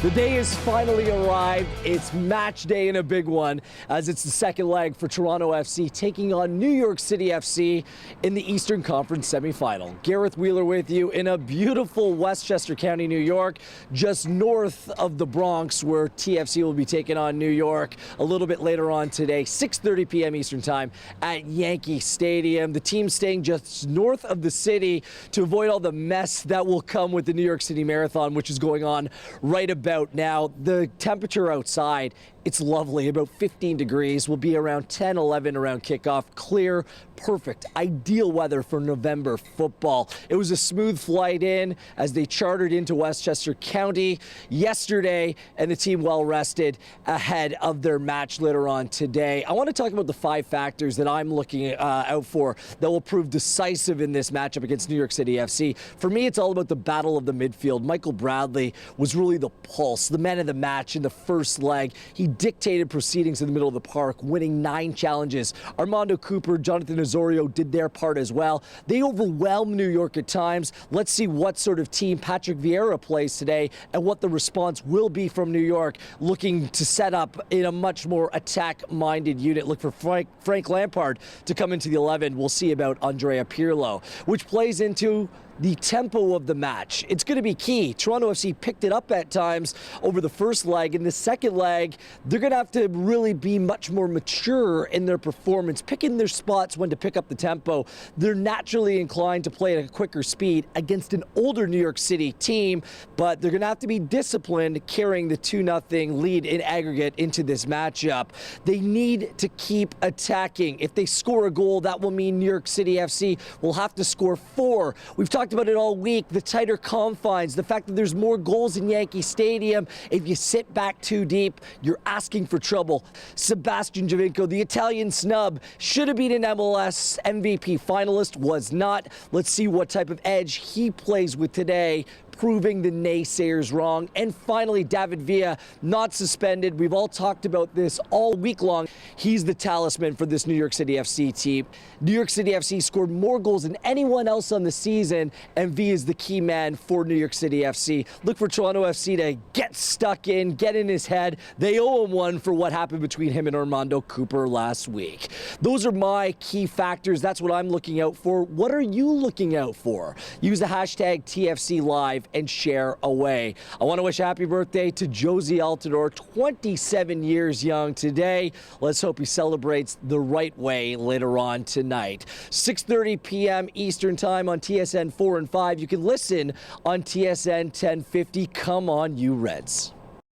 The day has finally arrived. It's match day and a big one, as it's the second leg for Toronto FC taking on New York City FC in the Eastern Conference semifinal. Gareth Wheeler with you in a beautiful Westchester County, New York, just north of the Bronx, where TFC will be taking on New York a little bit later on today, 6:30 p.m. Eastern Time at Yankee Stadium. The team staying just north of the city to avoid all the mess that will come with the New York City Marathon, which is going on right about now. The temperature outside, it's lovely, about 15 degrees. Will be around 10, 11 around kickoff. Clear, perfect, ideal weather for November football. It was a smooth flight in as they chartered into Westchester County yesterday, and the team well rested ahead of their match later on today. I want to talk about the 5 factors that I'm looking out for that will prove decisive in this matchup against New York City FC. For me, it's all about the battle of the midfield. Michael Bradley was really the pulse, the man of the match in the first leg. He dictated proceedings in the middle of the park, winning 9 challenges. Armando Cooper, Jonathan Osorio did their part as well. They overwhelmed New York at times. Let's see what sort of team Patrick Vieira plays today and what the response will be from New York, looking to set up in a much more attack-minded unit. Look for Frank Lampard to come into the 11. We'll see about Andrea Pirlo, which plays into the tempo of the match. It's going to be key. Toronto FC picked it up at times over the first leg. In the second leg, they're going to have to really be much more mature in their performance, picking their spots when to pick up the tempo. They're naturally inclined to play at a quicker speed against an older New York City team, but they're going to have to be disciplined carrying the 2-0 lead in aggregate into this matchup. They need to keep attacking. If they score a goal, that will mean New York City FC will have to score 4. We've talked about it all week, the tighter confines, the fact that there's more goals in Yankee Stadium. If you sit back too deep, you're asking for trouble. Sebastian Giovinco, the Italian snub, should have been an MLS MVP finalist, was not. Let's see what type of edge he plays with today, proving the naysayers wrong. And finally, David Villa, not suspended. We've all talked about this all week long. He's the talisman for this New York City FC team. New York City FC scored more goals than anyone else on the season, and Villa is the key man for New York City FC. Look for Toronto FC to get stuck in, get in his head. They owe him one for what happened between him and Armando Cooper last week. Those are my key factors. That's what I'm looking out for. What are you looking out for? Use the hashtag TFC Live and share away. I want to wish a happy birthday to Josie Altidore, 27 years young today. Let's hope he celebrates the right way later on tonight. 6:30 p.m. Eastern Time on TSN 4 and 5. You can listen on TSN 1050. Come on, you Reds.